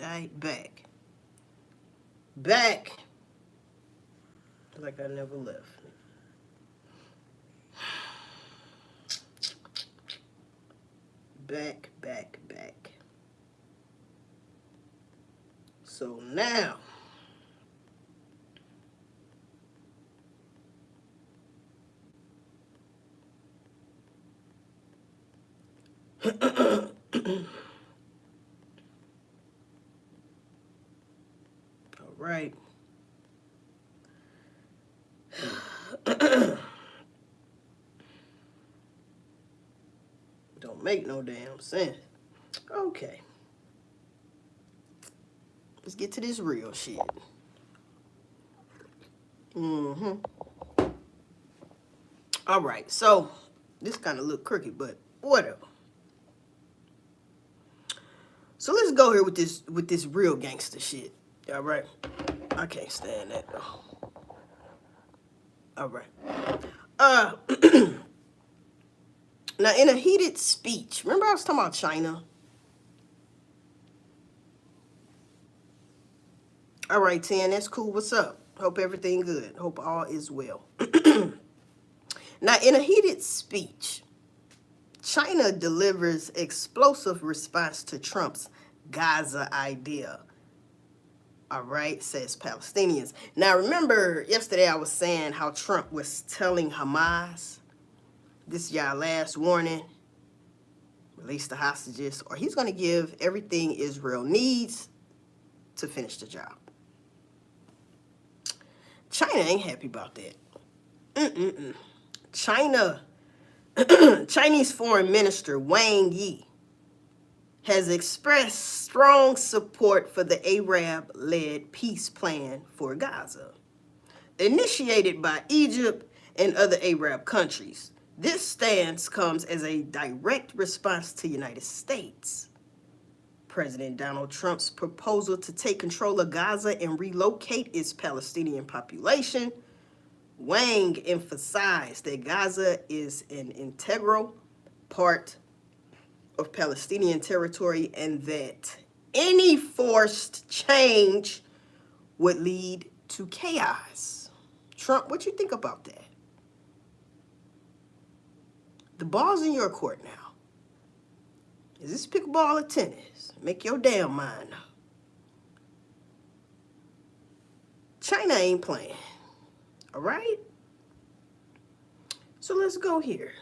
Right, back. Back. Like I never left. Back, back, back. So now, all right. Don't make no damn sense. Okay. Let's get to this real shit. Mm-hmm. All right. So this kind of look crooked, but whatever. So let's go here with this real gangster shit. All right. I can't stand that though. All right. Uh. Now, in a heated speech, remember I was talking about China? All right, 10, that's cool. What's up? Hope everything good. Hope all is well. Now, in a heated speech, China delivers explosive response to Trump's Gaza idea. All right, says Palestinians. Now, remember yesterday I was saying how Trump was telling Hamas, this is y'all last warning, release the hostages, or he's going to give everything Israel needs to finish the job. China ain't happy about that. Chinese Foreign Minister Wang Yi has expressed strong support for the Arab-led peace plan for Gaza, initiated by Egypt and other Arab countries. This stance comes as a direct response to the United States President Donald Trump's proposal to take control of Gaza and relocate its Palestinian population. Wang emphasized that Gaza is an integral part of Palestinian territory and that any forced change would lead to chaos. Trump, what you think about that? The ball's in your court now. Is this pickleball or tennis? Make your damn mind up. China ain't playing. All right? So let's go here.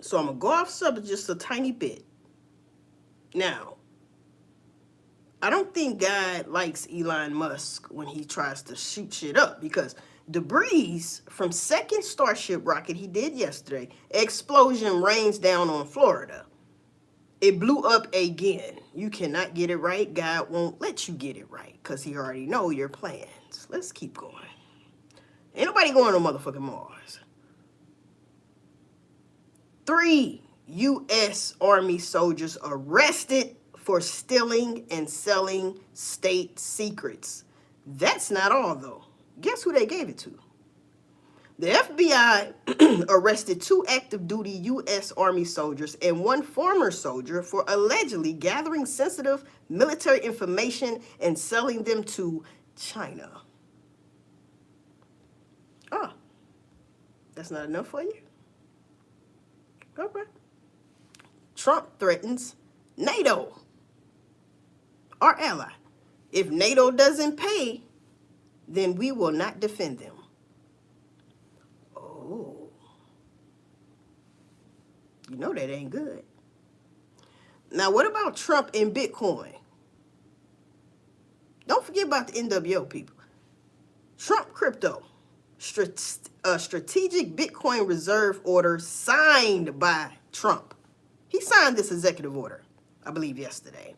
So I'm going to go off subject just a tiny bit. Now, I don't think God likes Elon Musk when he tries to shoot shit up, because debris from second Starship rocket he did yesterday, explosion rains down on Florida. It blew up again. You cannot get it right. God won't let you get it right because he already know your plans. Let's keep going. Ain't nobody going to motherfucking Mars. 3 U.S. Army soldiers arrested for stealing and selling state secrets. That's not all, though. Guess who they gave it to? The FBI arrested 2 active duty U.S. Army soldiers and 1 former soldier for allegedly gathering sensitive military information and selling them to China. Ah, that's not enough for you? Okay. Trump threatens NATO, our ally. If NATO doesn't pay, then we will not defend them. Oh. You know that ain't good. Now, what about Trump and Bitcoin? Don't forget about the NWO people. Trump crypto, strategic Bitcoin reserve order signed by Trump. He signed this executive order, I believe, yesterday.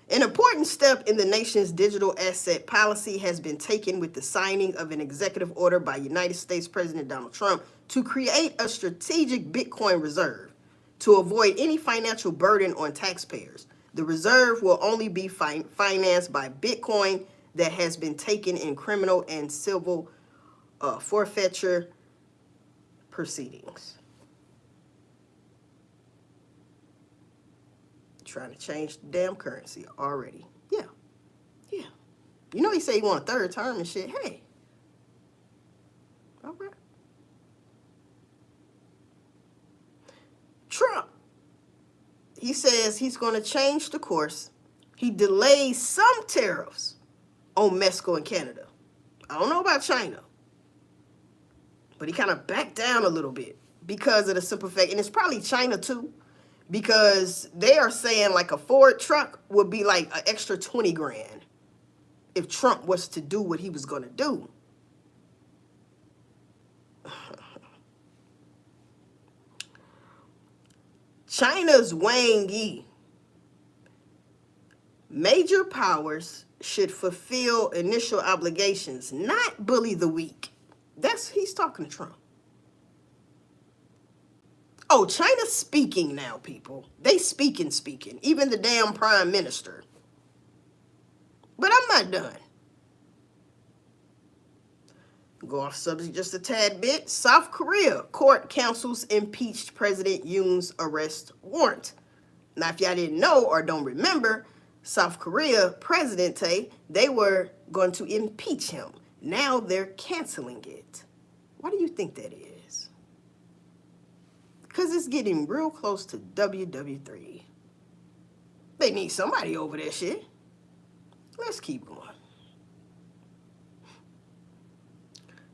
An important step in the nation's digital asset policy has been taken with the signing of an executive order by United States President Donald Trump to create a strategic Bitcoin reserve to avoid any financial burden on taxpayers. The reserve will only be financed by Bitcoin that has been taken in criminal and civil forfeiture proceedings. trying to change the damn currency already. Yeah. Yeah. You know he said he want a third term and shit. Hey. All right. Trump. He says he's going to change the course. He delays some tariffs on Mexico and Canada. I don't know about China, but he kind of backed down a little bit because of the simple fact, and it's probably China too, because they are saying like a Ford truck would be like an extra 20 grand if Trump was to do what he was going to do. China's Wang Yi. Major powers should fulfill initial obligations, not bully the weak. He's talking to Trump. Oh, China's speaking now, people. They speaking. Even the damn prime minister. But I'm not done. Go off subject just a tad bit. South Korea court cancels impeached President Yoon's arrest warrant. Now, if y'all didn't know or don't remember, South Korea President, they were going to impeach him. Now they're canceling it. Why do you think that is? Because it's getting real close to WW3. They need somebody over that shit. Let's keep going.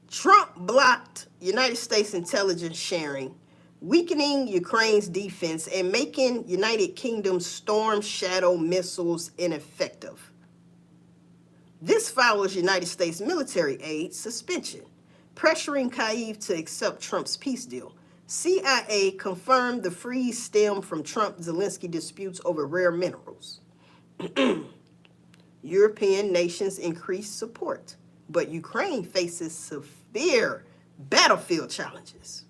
Trump blocked United States intelligence sharing, weakening Ukraine's defense and making United Kingdom's Storm Shadow missiles ineffective. This follows United States military aid suspension, pressuring Kyiv to accept Trump's peace deal. CIA confirmed the freeze stemmed from Trump-Zelensky disputes over rare minerals. European nations increased support, but Ukraine faces severe battlefield challenges.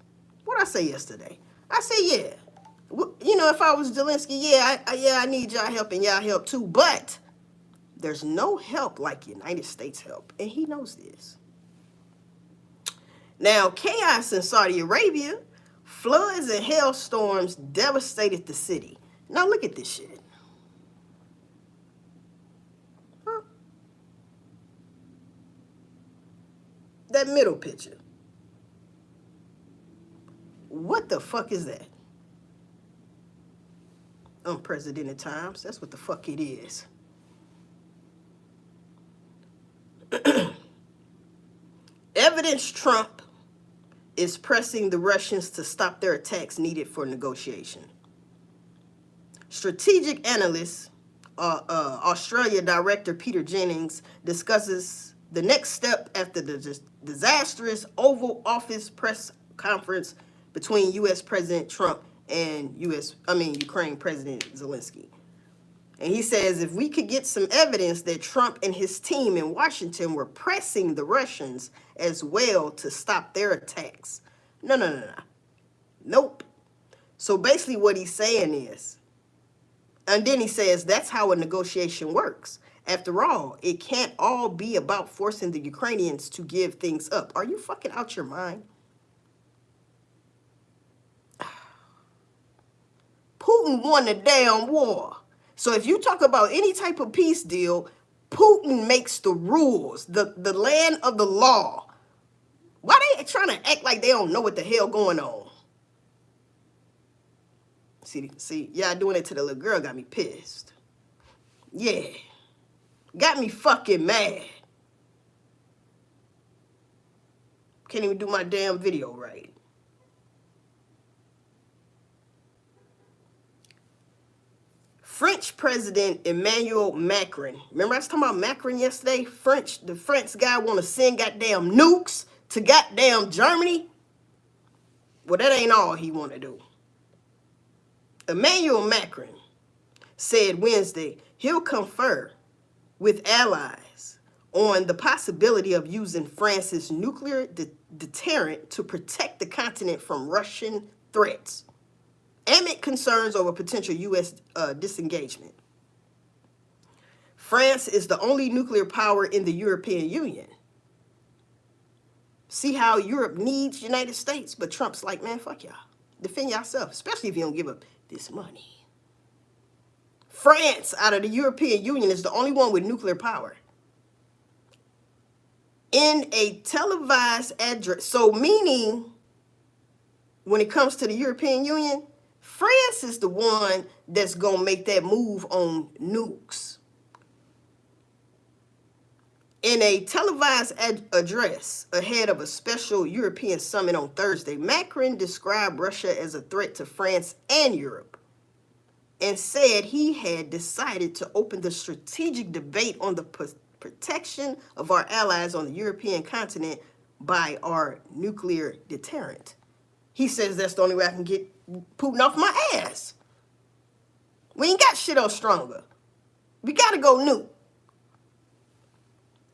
What I say yesterday? I said, yeah. You know, if I was Zelensky, I need y'all help and y'all help too. But there's no help like United States help, and he knows this. Now, chaos in Saudi Arabia, floods and hailstorms devastated the city. Now look at this shit. Huh? That middle picture. What the fuck is that? Unprecedented times. That's what the fuck it is. Evidence Trump is pressing the Russians to stop their attacks needed for negotiation. Strategic analyst, Australia Director Peter Jennings discusses the next step after the disastrous Oval Office press conference between U.S. President Trump and Ukraine President Zelensky. And he says if we could get some evidence that Trump and his team in Washington were pressing the Russians as well to stop their attacks. No. Nope. So basically what he's saying is, and then he says that's how a negotiation works. After all, it can't all be about forcing the Ukrainians to give things up. Are you fucking out your mind? Putin won the damn war. So if you talk about any type of peace deal, Putin makes the rules, the land of the law. Why they trying to act like they don't know what the hell going on? See, y'all doing it to the little girl got me pissed. Yeah. Got me fucking mad. Can't even do my damn video right. French President Emmanuel Macron. Remember I was talking about Macron yesterday? The French guy want to send goddamn nukes to goddamn Germany. Well, that ain't all he want to do. Emmanuel Macron said Wednesday he'll confer with allies on the possibility of using France's nuclear deterrent to protect the continent from Russian threats, amid concerns over potential U.S. disengagement. France is the only nuclear power in the European Union. See how Europe needs United States, but Trump's like, man, fuck y'all. Defend yourself, especially if you don't give up this money. France, out of the European Union, is the only one with nuclear power. In a televised address, so meaning when it comes to the European Union, France is the one that's going to make that move on nukes. In a televised address ahead of a special European summit on Thursday, Macron described Russia as a threat to France and Europe and said he had decided to open the strategic debate on the protection of our allies on the European continent by our nuclear deterrent. He says that's the only way I can get Putin off my ass. We ain't got shit else stronger. We got to go nuke.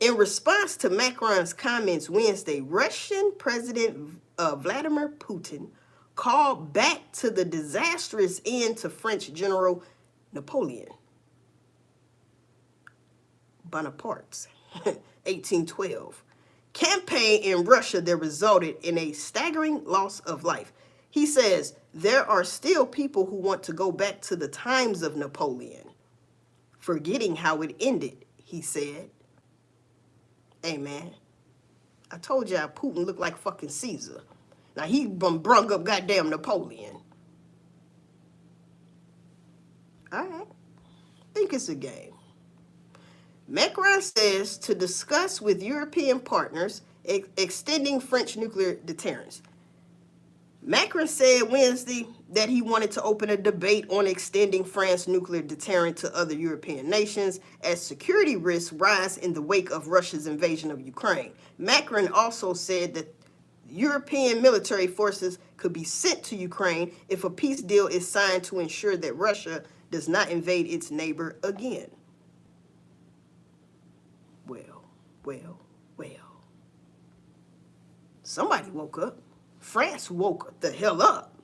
In response to Macron's comments Wednesday, Russian President Vladimir Putin called back to the disastrous end to French General Napoleon Bonaparte's 1812 campaign in Russia that resulted in a staggering loss of life. He says there are still people who want to go back to the times of Napoleon, forgetting how it ended, he said. Hey, man, I told y'all Putin looked like fucking Caesar. Now, he brung up goddamn Napoleon. All right. Think it's a game. Macron says to discuss with European partners extending French nuclear deterrence. Macron said Wednesday that he wanted to open a debate on extending France's nuclear deterrent to other European nations as security risks rise in the wake of Russia's invasion of Ukraine. Macron also said that European military forces could be sent to Ukraine if a peace deal is signed to ensure that Russia does not invade its neighbor again. Well. Somebody woke up. France woke the hell up.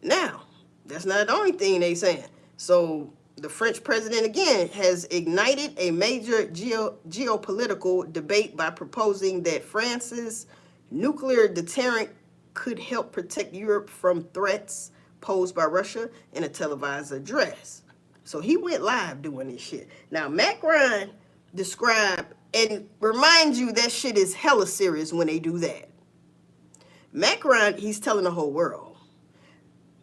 Now, that's not the only thing they saying. So the French president, again, has ignited a major geopolitical debate by proposing that France's nuclear deterrent could help protect Europe from threats posed by Russia in a televised address. So he went live doing this shit. Now, Macron described, and remind you that shit is hella serious when they do that. Macron, he's telling the whole world.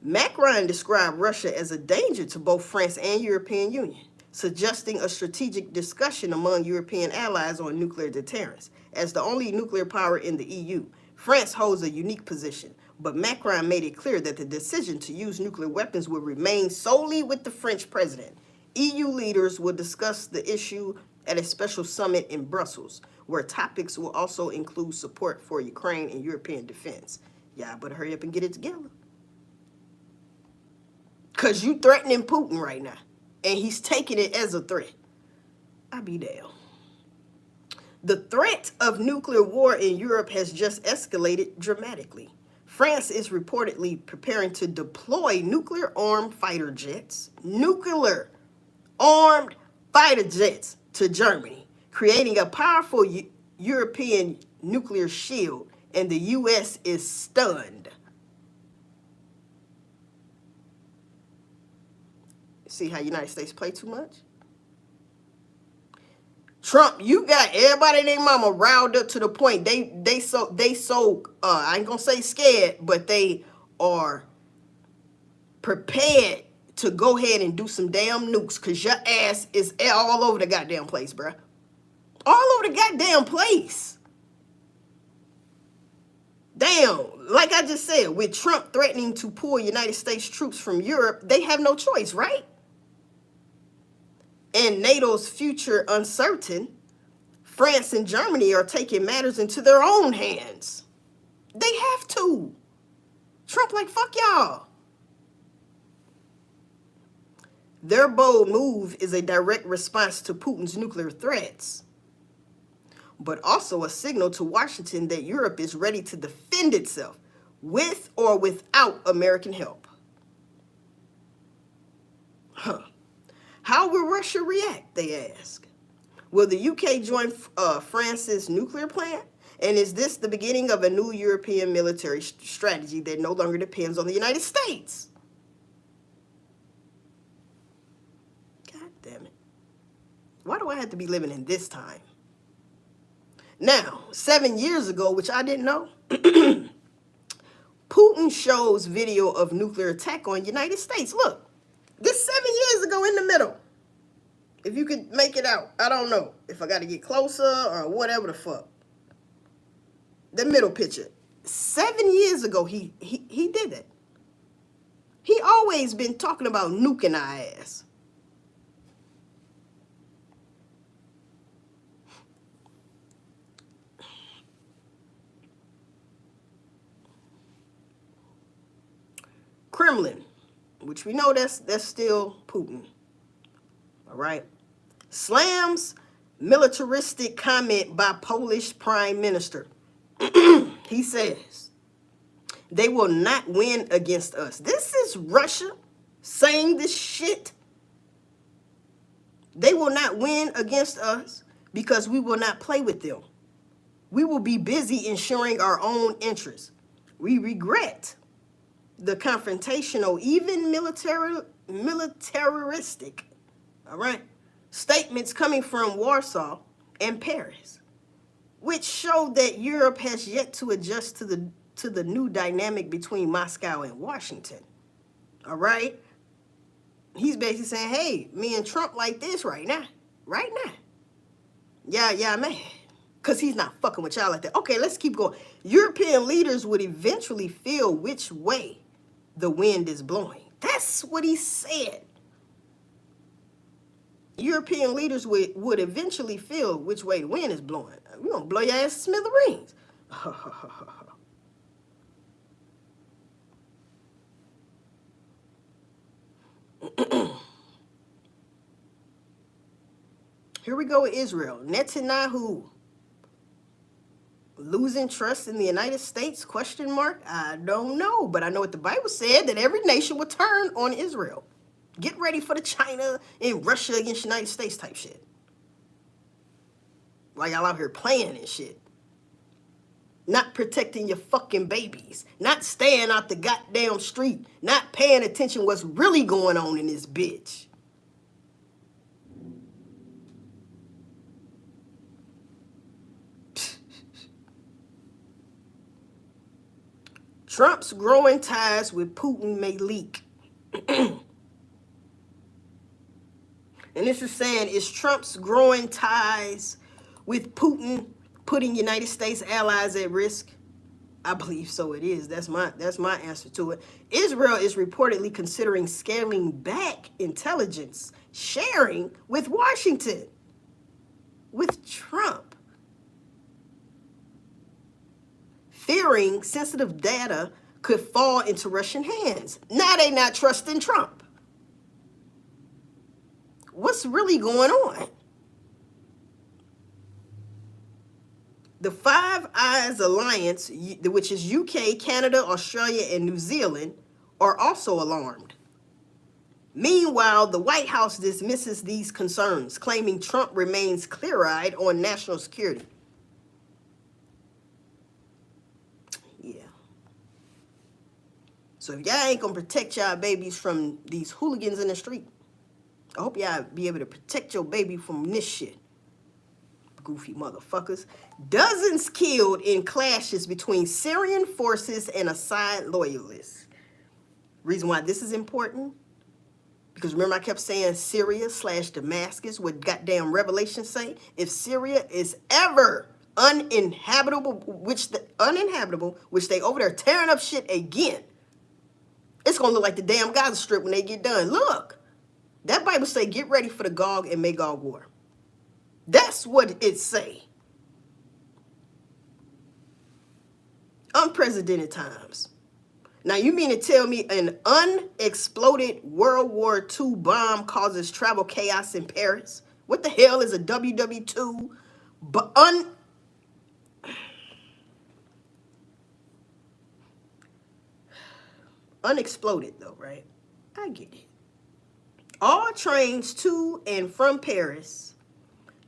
Macron described Russia as a danger to both France and European Union, suggesting a strategic discussion among European allies on nuclear deterrence. As the only nuclear power in the EU, France holds a unique position, but Macron made it clear that the decision to use nuclear weapons will remain solely with the French president. EU leaders will discuss the issue at a special summit in Brussels, where topics will also include support for Ukraine and European defense. Y'all better hurry up and get it together. Because you threatening Putin right now, and he's taking it as a threat. I'll be damned. The threat of nuclear war in Europe has just escalated dramatically. France is reportedly preparing to deploy nuclear-armed fighter jets, to Germany, creating a powerful European nuclear shield, and the U.S. is stunned. See how United States play too much? Trump, you got everybody and their mama riled up to the point they so I ain't gonna say scared, but they are prepared to go ahead and do some damn nukes, because your ass is all over the goddamn place, bruh. All over the goddamn place. Damn, like I just said, with Trump threatening to pull United States troops from Europe, they have no choice, right? And NATO's future uncertain, France and Germany are taking matters into their own hands. They have to. Trump like, fuck y'all. Their bold move is a direct response to Putin's nuclear threats, but also a signal to Washington that Europe is ready to defend itself with or without American help. How will Russia react, they ask. Will the UK join France's nuclear plan? And is this the beginning of a new European military strategy that no longer depends on the United States? Why do I have to be living in this time? Now, 7 years ago, which I didn't know, Putin shows video of nuclear attack on United States. Look, this 7 years ago in the middle. If you could make it out, I don't know if I got to get closer or whatever the fuck. The middle picture. 7 years ago, he did it. He always been talking about nuking our ass. Kremlin, which we know that's still Putin. All right. Slams militaristic comment by Polish Prime Minister. He says, they will not win against us. This is Russia saying this shit. They will not win against us because we will not play with them. We will be busy ensuring our own interests. We regret the confrontational, even militaristic, all right, statements coming from Warsaw and Paris, which show that Europe has yet to adjust to the new dynamic between Moscow and Washington. All right? He's basically saying, hey, me and Trump like this right now. Right now. Yeah, man. Because he's not fucking with y'all like that. Okay, let's keep going. European leaders would eventually feel which way the wind is blowing. That's what he said. European leaders would eventually feel which way the wind is blowing. We're going to blow your ass to smithereens. Here we go with Israel. Netanyahu losing trust in the United States, question mark? I don't know, but I know what the Bible said, that every nation would turn on Israel. Get ready for the China and Russia against the United States type shit. Like y'all out here playing and shit. Not protecting your fucking babies. Not staying out the goddamn street. Not paying attention what's really going on in this bitch. Trump's growing ties with Putin may leak. And this is saying, is Trump's growing ties with Putin putting United States allies at risk? I believe so it is. That's my answer to it. Israel is reportedly considering scaling back intelligence sharing with Washington, with Trump, fearing sensitive data could fall into Russian hands. Now they not trusting Trump. What's really going on? The Five Eyes Alliance, which is UK, Canada, Australia, and New Zealand, are also alarmed. Meanwhile, the White House dismisses these concerns, claiming Trump remains clear-eyed on national security. Yeah. So if y'all ain't gonna protect y'all babies from these hooligans in the street, I hope y'all be able to protect your baby from this shit. Goofy motherfuckers. Dozens killed in clashes between Syrian forces and Assad loyalists. Reason why this is important? Because remember I kept saying Syria/Damascus, what goddamn Revelations say? If Syria is ever uninhabitable, which they over there tearing up shit again, it's gonna look like the damn Gaza Strip when they get done. Look. That Bible say, get ready for the Gog and Magog war. That's what it say. Unprecedented times. Now, you mean to tell me an unexploded World War II bomb causes travel chaos in Paris? What the hell is a WW2? But unexploded, though, right? I get it. All trains to and from Paris,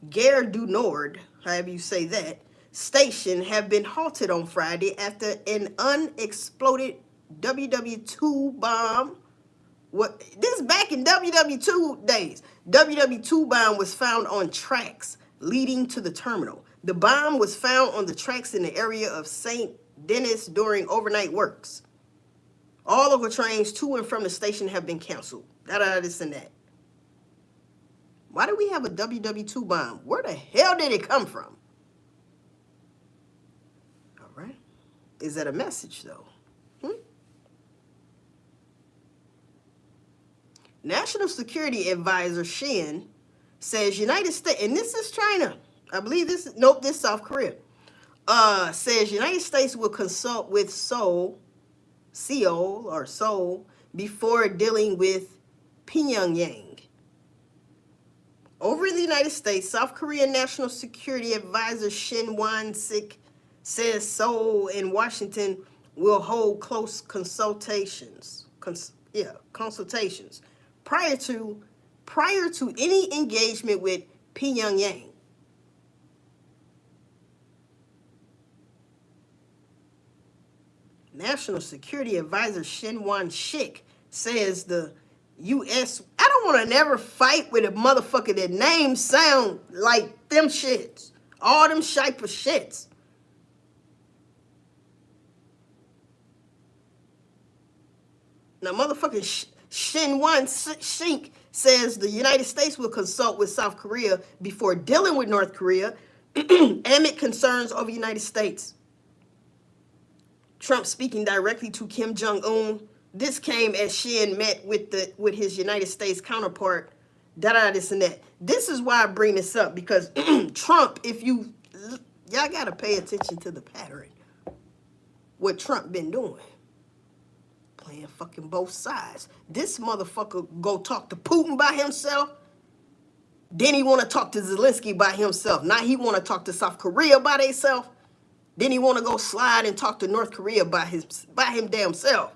Gare du Nord, however you say that, station have been halted on Friday after an unexploded WW2 bomb What this back in WW2 days. WW2 bomb was found on tracks leading to the terminal. The bomb was found on the tracks in the area of St. Denis during overnight works. All of the trains to and from the station have been canceled. This and that. Why do we have a WW2 bomb? Where the hell did it come from? All right. Is that a message, though? National Security Advisor Shin says United States, and this is China. I believe this is, nope, this is South Korea. Says United States will consult with Seoul, before dealing with Pyongyang. Over in the United States, South Korean National Security Advisor Shin Won-sik says Seoul and Washington will hold close consultations prior to any engagement with Pyongyang. National Security Advisor Shin Won-sik says the U.S. I don't want to never fight with a motherfucker that names sound like them shits. All them shape of shits. Now, motherfucking Shin Won-sik says the United States will consult with South Korea before dealing with North Korea amid concerns over the United States. Trump speaking directly to Kim Jong-un. This came as Shin met with his United States counterpart. This and that. This is why I bring this up, because Trump, y'all gotta pay attention to the pattern. What Trump been doing. Playing fucking both sides. This motherfucker go talk to Putin by himself. Then he want to talk to Zelensky by himself. Now he want to talk to South Korea by themselves. Then he want to go slide and talk to North Korea by him damn self.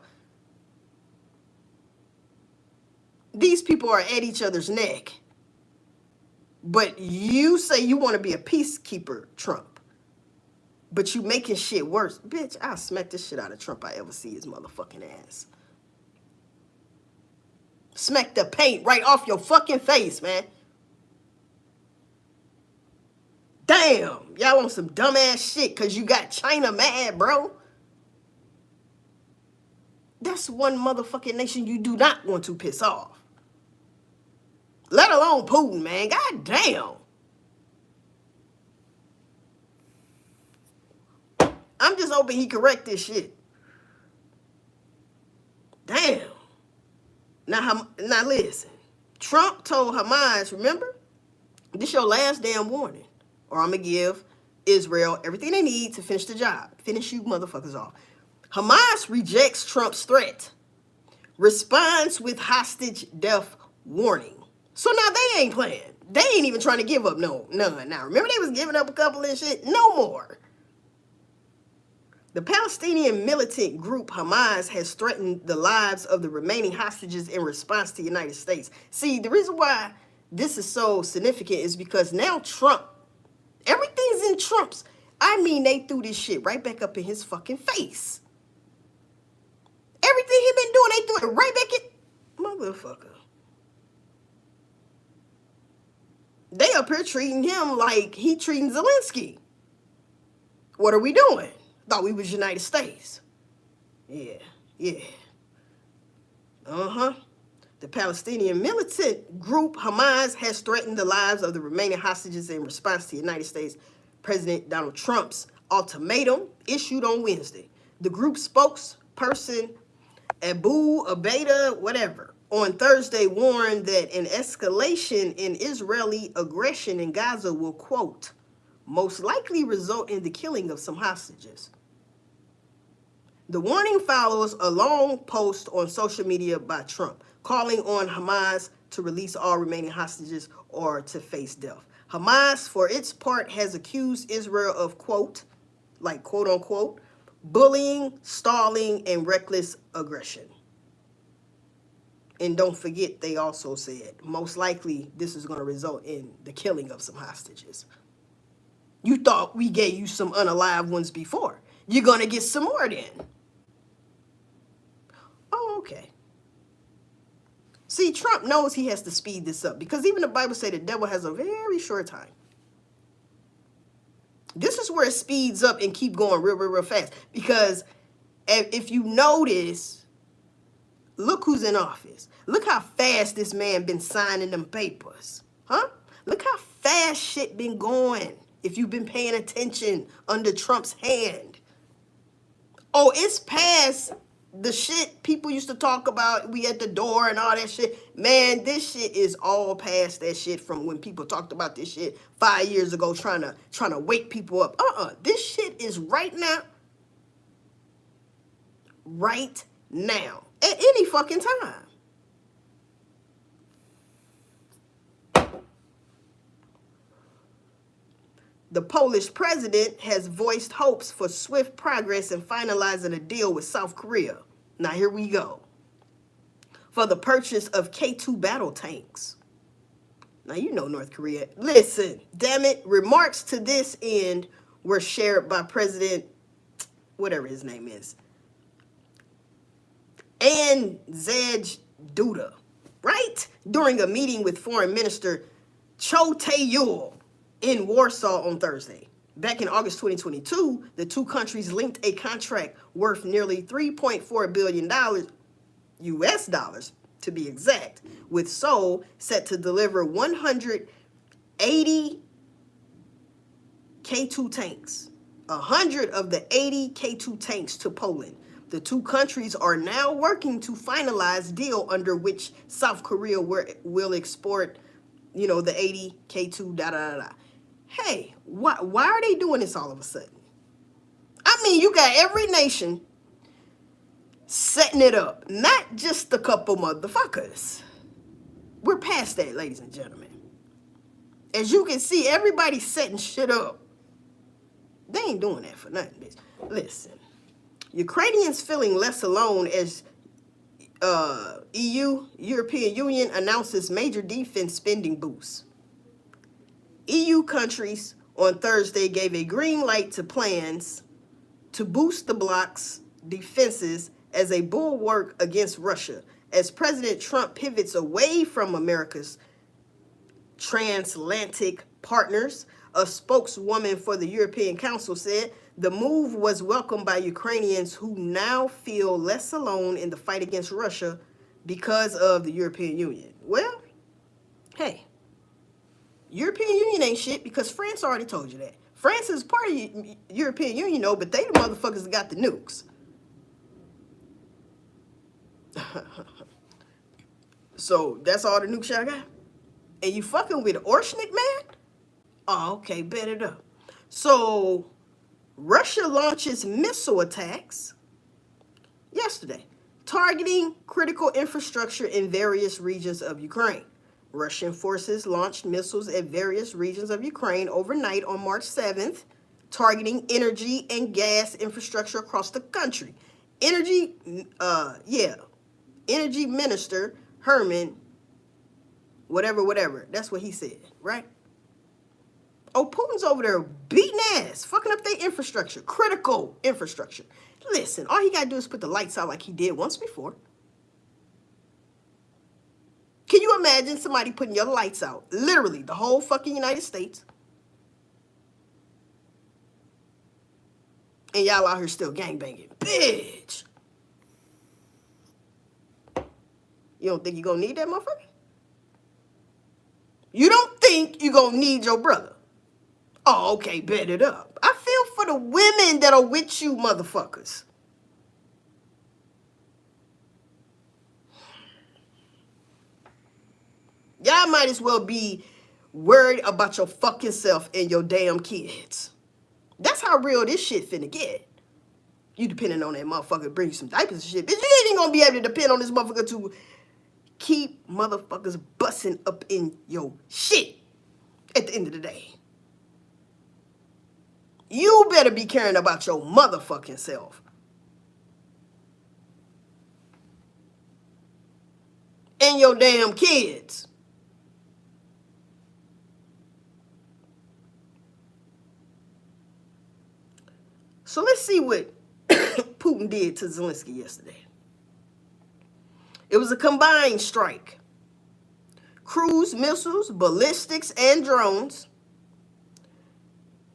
These people are at each other's neck. But you say you want to be a peacekeeper, Trump. But you making shit worse. Bitch, I'll smack the shit out of Trump I ever see his motherfucking ass. Smack the paint right off your fucking face, man. Damn, y'all on some dumbass shit because you got China mad, bro. That's one motherfucking nation you do not want to piss off. Let alone Putin, man. God damn. I'm just hoping he correct this shit. Damn. Now listen. Trump told Hamas, remember? This your last damn warning. Or I'm going to give Israel everything they need to finish the job. Finish you motherfuckers off. Hamas rejects Trump's threat. Responds with hostage death warning. So now they ain't playing. They ain't even trying to give up none. Now, remember they was giving up a couple of shit? No more. The Palestinian militant group Hamas has threatened the lives of the remaining hostages in response to the United States. See, the reason why this is so significant is because now Trump, everything's in Trump's. I mean, they threw this shit right back up in his fucking face. Everything he been doing, they threw it right back in. Motherfucker. They up here treating him like he treating Zelensky. What are we doing? Thought we was United States. Yeah. The Palestinian militant group Hamas has threatened the lives of the remaining hostages in response to United States President Donald Trump's ultimatum issued on Wednesday. The group's spokesperson, Abu Abeda, on Thursday warned that an escalation in Israeli aggression in Gaza will, quote, most likely result in the killing of some hostages. The warning follows a long post on social media by Trump, calling on Hamas to release all remaining hostages or to face death. Hamas, for its part, has accused Israel of, quote unquote, bullying, stalling, and reckless aggression. And don't forget, they also said, most likely this is going to result in the killing of some hostages. You thought we gave you some unalive ones before. You're going to get some more then. Oh, okay. See, Trump knows he has to speed this up because even the Bible says the devil has a very short time. This is where it speeds up and keep going real, real, real fast. Because if you notice, look who's in office. Look how fast this man been signing them papers. Huh? Look how fast shit been going if you've been paying attention under Trump's hand. Oh, it's past the shit people used to talk about, we at the door and all that shit. Man, this shit is all past that shit from when people talked about this shit 5 years ago trying to wake people up. This shit is right now. Right now. At any fucking time. The Polish president has voiced hopes for swift progress in finalizing a deal with South Korea. Now here we go. For the purchase of K2 battle tanks. Now you know North Korea. Listen, damn it. Remarks to this end were shared by President, whatever his name is, Andrzej Duda, right? During a meeting with Foreign Minister Cho Tae-yul in Warsaw on Thursday. Back in August 2022, the two countries linked a contract worth nearly $3.4 billion, US dollars to be exact, with Seoul set to deliver 180 K2 tanks, 100 of the 80 K2 tanks to Poland. The two countries are now working to finalize deal under which South Korea will export, the 80 K2 da-da-da-da. Hey, why are they doing this all of a sudden? I mean, you got every nation setting it up, not just a couple motherfuckers. We're past that, ladies and gentlemen. As you can see, everybody's setting shit up. They ain't doing that for nothing, bitch. Listen, Ukrainians feeling less alone as European Union announces major defense spending boost. EU countries on Thursday gave a green light to plans to boost the bloc's defenses as a bulwark against Russia, as President Trump pivots away from America's transatlantic partners. A spokeswoman for the European Council said the move was welcomed by Ukrainians who now feel less alone in the fight against Russia because of the European Union. Well, hey, European Union ain't shit because France already told you that. France is part of the European Union, though, but they the motherfuckers that got the nukes. So that's all the nukes y'all got? And you fucking with Orshnik, man? Oh, okay, bet it up. So Russia launches missile attacks yesterday, targeting critical infrastructure in various regions of Ukraine. Russian forces launched missiles at various regions of Ukraine overnight on March 7th, targeting energy and gas infrastructure across the country. Energy Minister Herman, whatever, that's what he said, right? Oh, Putin's over there beating ass, fucking up their infrastructure, critical infrastructure. Listen, all he got to do is put the lights out like he did once before. Can you imagine somebody putting your lights out? Literally, the whole fucking United States. And y'all out here still gangbanging. Bitch. You don't think you're going to need that motherfucker? You don't think you're going to need your brother? Oh, okay, bet it up. I feel for the women that are with you motherfuckers. Y'all might as well be worried about your fucking self and your damn kids. That's how real this shit finna get. You depending on that motherfucker to bring you some diapers and shit. Bitch, you ain't even gonna be able to depend on this motherfucker to keep motherfuckers busting up in your shit at the end of the day. You better be caring about your motherfucking self. And your damn kids. So let's see what Putin did to Zelensky yesterday. It was a combined strike cruise missiles, ballistics, and drones.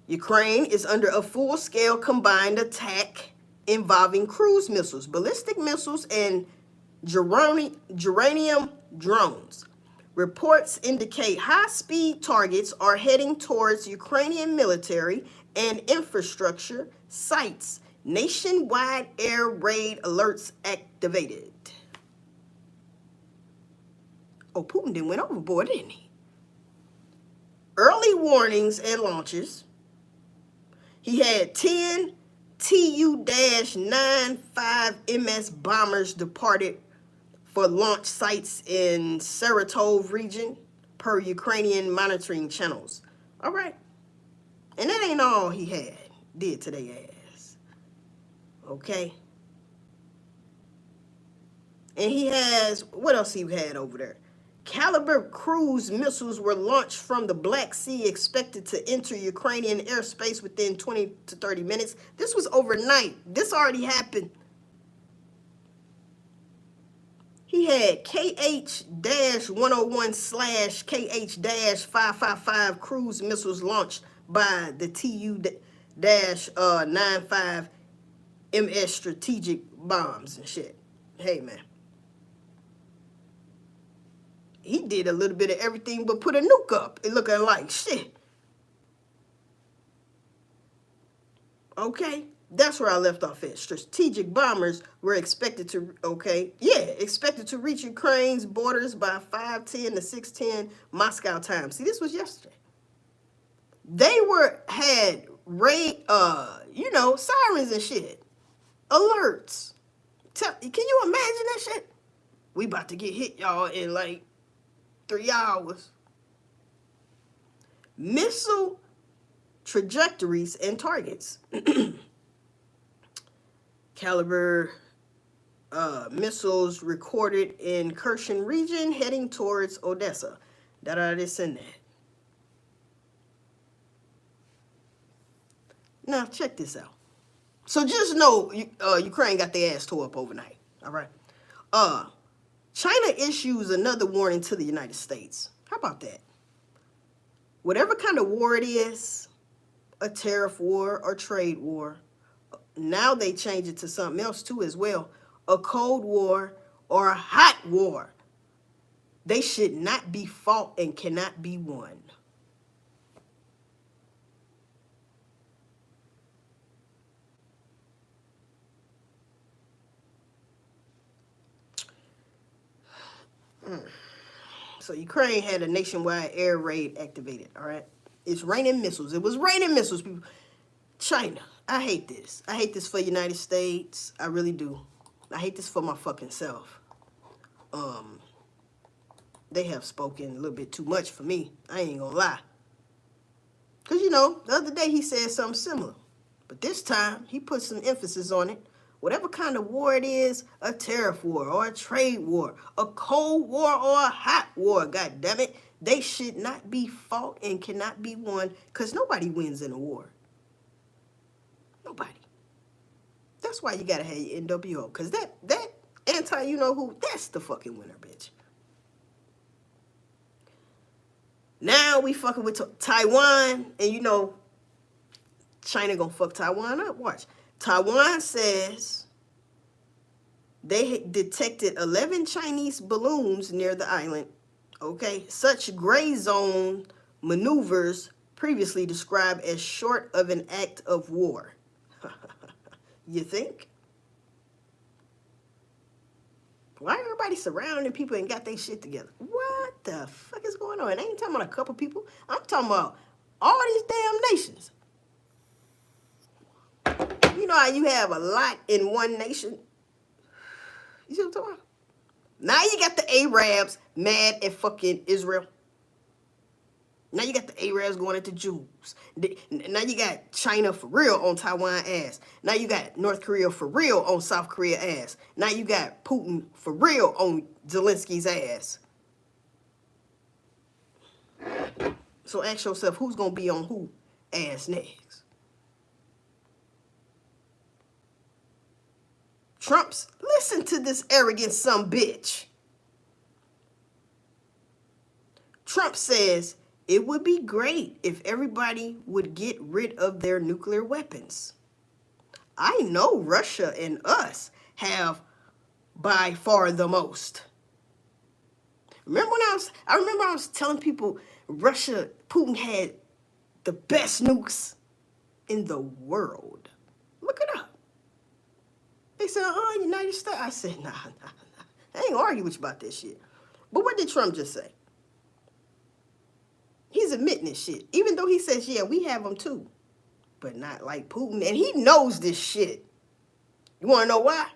Ukraine is under a full-scale combined attack involving cruise missiles, ballistic missiles, and geranium drones. Reports indicate high-speed targets are heading towards Ukrainian military and infrastructure sites. Nationwide air raid alerts activated. Oh, Putin didn't went overboard, didn't he? Early warnings and launches. He had 10 Tu-95MS bombers departed for launch sites in Saratov region, per Ukrainian monitoring channels. All right. And that ain't all he did to their ass. Okay. And he has, what else he had over there? Caliber cruise missiles were launched from the Black Sea, expected to enter Ukrainian airspace within 20 to 30 minutes. This was overnight. This already happened. He had KH-101/KH-555 cruise missiles launched by the Tu-95MS strategic bombs and shit. Hey, man. He did a little bit of everything but put a nuke up. It looking like shit. Okay? That's where I left off at. Strategic bombers were expected to, expected to reach Ukraine's borders by 5:10 to 6:10 Moscow time. See, this was yesterday. They had sirens and shit. Alerts. Can you imagine that shit? We about to get hit, y'all, in like 3 hours. Missile trajectories and targets. Caliber missiles recorded in Kherson region heading towards Odessa. This and that. Now, check this out. So just know Ukraine got their ass tore up overnight. All right. China issues another warning to the United States. How about that? Whatever kind of war it is, a tariff war or trade war, now they change it to something else too as well. A cold war or a hot war. They should not be fought and cannot be won. So Ukraine had a nationwide air raid activated, all right? It's raining missiles. It was raining missiles, people. China, I hate this. I hate this for the United States. I really do. I hate this for my fucking self. They have spoken a little bit too much for me. I ain't gonna lie. Because, the other day he said something similar. But this time, he put some emphasis on it. Whatever kind of war it is, a tariff war or a trade war, a cold war or a hot war, God damn it, they should not be fought and cannot be won, because nobody wins in a war. Nobody. That's why you gotta have your NWO, because that anti-you-know-who, that's the fucking winner, bitch. Now we fucking with Taiwan, and China gonna fuck Taiwan up. Watch. Taiwan says they detected 11 Chinese balloons near the island. Okay, such gray zone maneuvers previously described as short of an act of war. You think? Why everybody surrounding people and got their shit together? What the fuck is going on? I ain't talking about a couple people. I'm talking about all these damn nations. You know how you have a lot in one nation? You see what I'm talking about? Now you got the Arabs mad at fucking Israel. Now you got the Arabs going at the Jews. Now you got China for real on Taiwan ass. Now you got North Korea for real on South Korea ass. Now you got Putin for real on Zelensky's ass. So ask yourself, who's going to be on who ass next? Listen to this arrogant son bitch. Trump says it would be great if everybody would get rid of their nuclear weapons. I know Russia and us have by far the most. Remember when I remember I was telling people Putin had the best nukes in the world. Look it up. They said, United States. I said, nah. I ain't gonna argue with you about this shit. But what did Trump just say? He's admitting this shit. Even though he says, yeah, we have them too. But not like Putin. And he knows this shit. You wanna know why?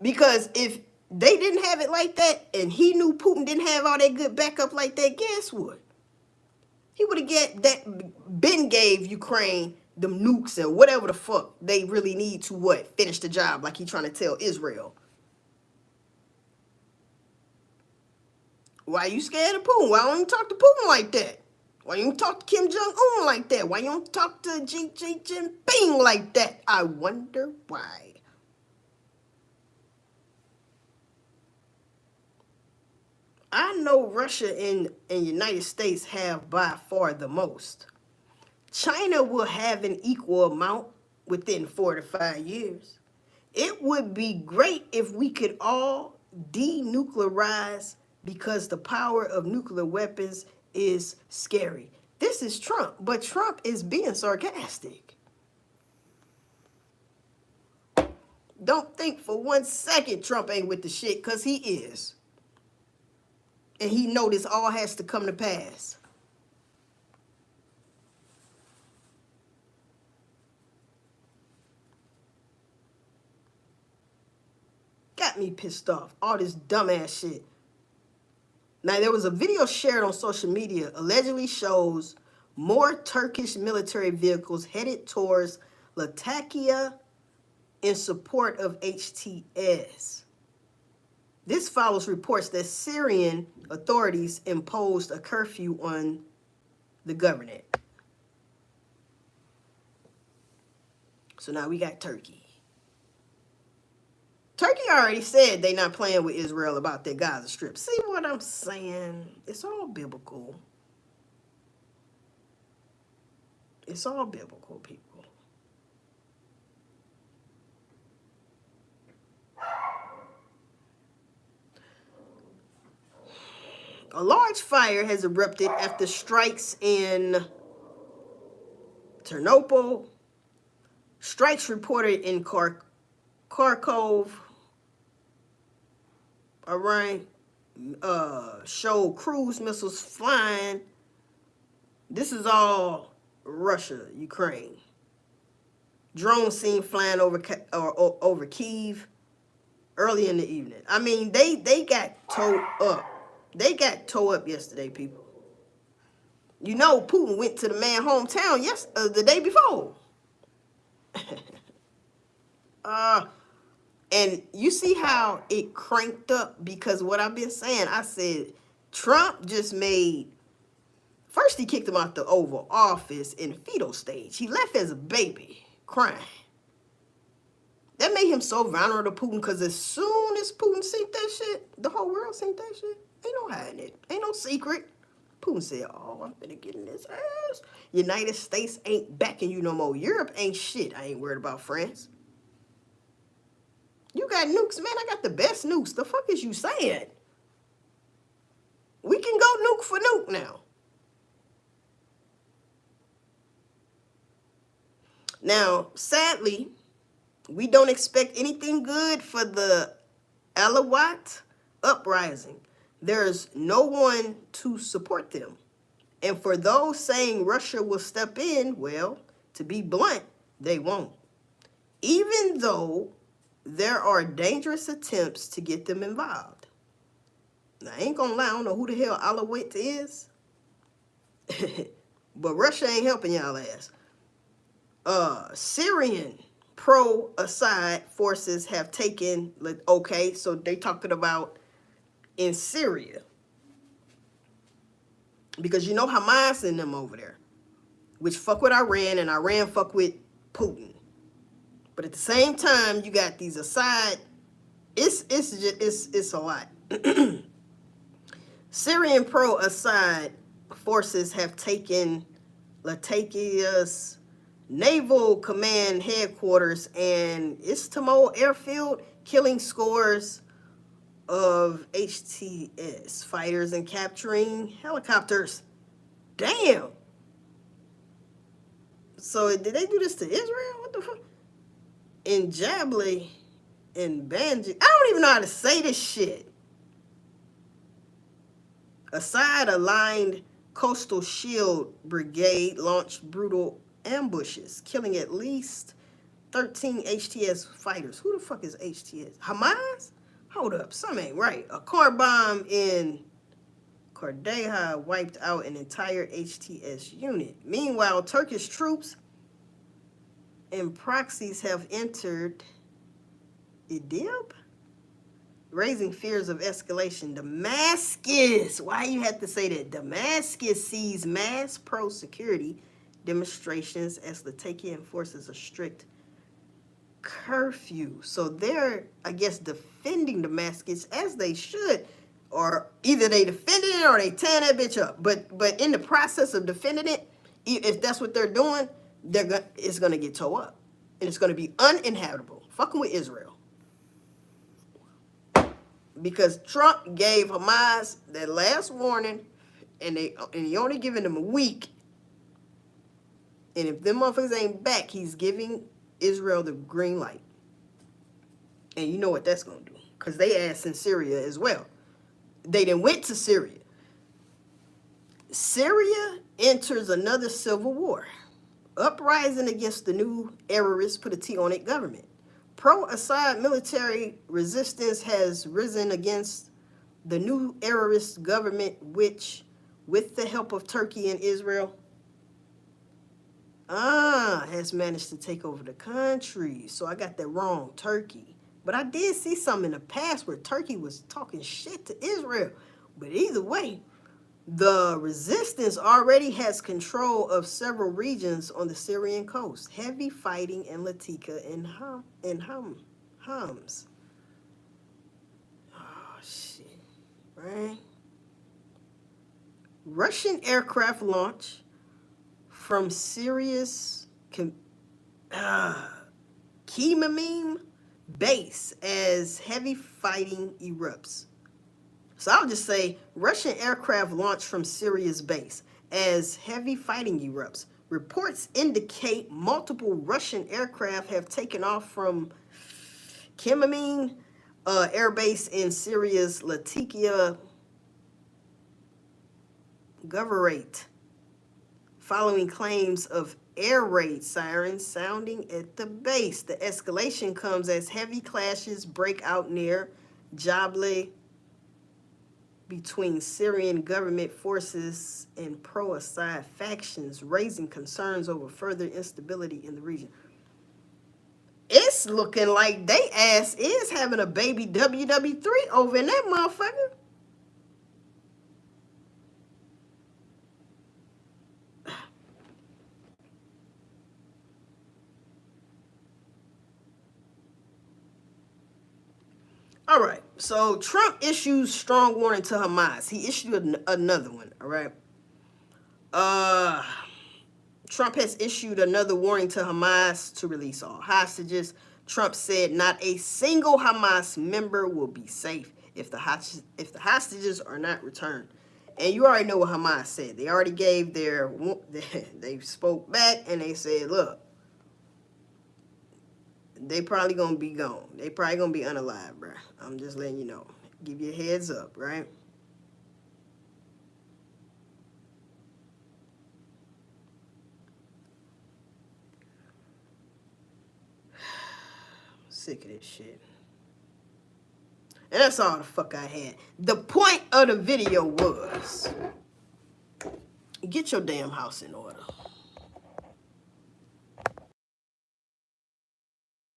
Because if they didn't have it like that, and he knew Putin didn't have all that good backup like that, guess what? He would have been gave Ukraine them nukes and whatever the fuck they really need to finish the job, like he trying to tell Israel. Why you scared of Putin? Why don't you talk to Putin like that? Why you don't talk to Kim Jong-un like that? Why you don't talk to Xi Jinping like that? I wonder why. I know Russia and United States have by far the most. China will have an equal amount within 4 to 5 years. It would be great if we could all denuclearize because the power of nuclear weapons is scary. This is Trump, but Trump is being sarcastic. Don't think for 1 second Trump ain't with the shit, because he is. And he know this all has to come to pass. Got me pissed off. All this dumbass shit. Now, there was a video shared on social media allegedly shows more Turkish military vehicles headed towards Latakia in support of HTS. This follows reports that Syrian authorities imposed a curfew on the government. So now we got Turkey. Turkey already said they not playing with Israel about their Gaza Strip. See what I'm saying? It's all biblical. It's all biblical, people. A large fire has erupted after strikes in Ternopil. Strikes reported in Kharkov, Iran, show cruise missiles flying. This is all Russia, Ukraine. Drones seen flying over Kyiv early in the evening. I mean, they got towed up. They got towed up yesterday, people. You know, Putin went to the man's hometown the day before. And you see how it cranked up, because what I've been saying, I said Trump just made, first he kicked him out the Oval Office in fetal stage. He left as a baby, crying. That made him so vulnerable to Putin, because as soon as Putin seen that shit, the whole world seen that shit. Ain't no hiding it. Ain't no secret. Putin said, oh, I'm finna get in this ass. United States ain't backing you no more. Europe ain't shit. I ain't worried about France. You got nukes, man. I got the best nukes. The fuck is you saying? We can go nuke for nuke now. Now, sadly, we don't expect anything good for the Alawite uprising. There's no one to support them. And for those saying Russia will step in, well, to be blunt, they won't. Even though there are dangerous attempts to get them involved. Now, I ain't gonna lie, I don't know who the hell Alawite is. But Russia ain't helping y'all ass. Syrian pro-Assad forces have taken, okay, so they talking about in Syria. Because you know Hamas and them over there, which fuck with Iran, and Iran fuck with Putin. But at the same time, you got these Assad. It's a lot. Syrian pro-Assad forces have taken Latakia's Naval Command headquarters and Istmo Airfield, killing scores of HTS fighters and capturing helicopters. Damn. So did they do this to Israel? What the fuck? In Jabli and Banji. I don't even know how to say this shit. Assad-aligned Coastal Shield Brigade launched brutal ambushes, killing at least 13 HTS fighters. Who the fuck is HTS? Hamas? Hold up, something ain't right. A car bomb in Kordeha wiped out an entire HTS unit. Meanwhile, Turkish troops and proxies have entered Idlib, raising fears of escalation. Damascus, why you have to say that? Damascus sees mass pro-security demonstrations as Latakia enforces a strict curfew. So they're, I guess, defending Damascus as they should, or either they defended it or they tearing that bitch up. But in the process of defending it, if that's what they're doing, it's gonna get tore up, and it's gonna be uninhabitable. Fucking with Israel. Because Trump gave Hamas that last warning, and he only giving them a week. And if them motherfuckers ain't back, he's giving Israel the green light. And you know what that's gonna do, because they ass in Syria as well. They done went to Syria. Syria enters another civil war. Uprising against the new terrorists, put a T on it, government. Pro-Assad military resistance has risen against the new terrorist government, which, with the help of Turkey and Israel, has managed to take over the country. So I got that wrong, Turkey. But I did see something in the past where Turkey was talking shit to Israel. But either way, the resistance already has control of several regions on the Syrian coast. Heavy fighting in Latakia and Homs. Oh, shit. Right? Russian aircraft launch from Syria's Khmeimim base as heavy fighting erupts. So I'll just say Russian aircraft launched from Syria's base as heavy fighting erupts. Reports indicate multiple Russian aircraft have taken off from Khmeimim air base in Syria's Latakia governorate, following claims of air raid sirens sounding at the base. The escalation comes as heavy clashes break out near Jabli between Syrian government forces and pro-Assad factions, raising concerns over further instability in the region. It's looking like they ass is having a baby WW3 over in that motherfucker. All right, so Trump issues strong warning to Hamas. He issued another one, all right? Trump has issued another warning to Hamas to release all hostages. Trump said not a single Hamas member will be safe if the hostages are not returned. And you already know what Hamas said. They already gave they spoke back and they said, look, they probably gonna be gone. They probably gonna be unalive, bro. I'm just letting you know. Give you a heads up, right? Sick of this shit. And that's all the fuck I had. The point of the video was, get your damn house in order.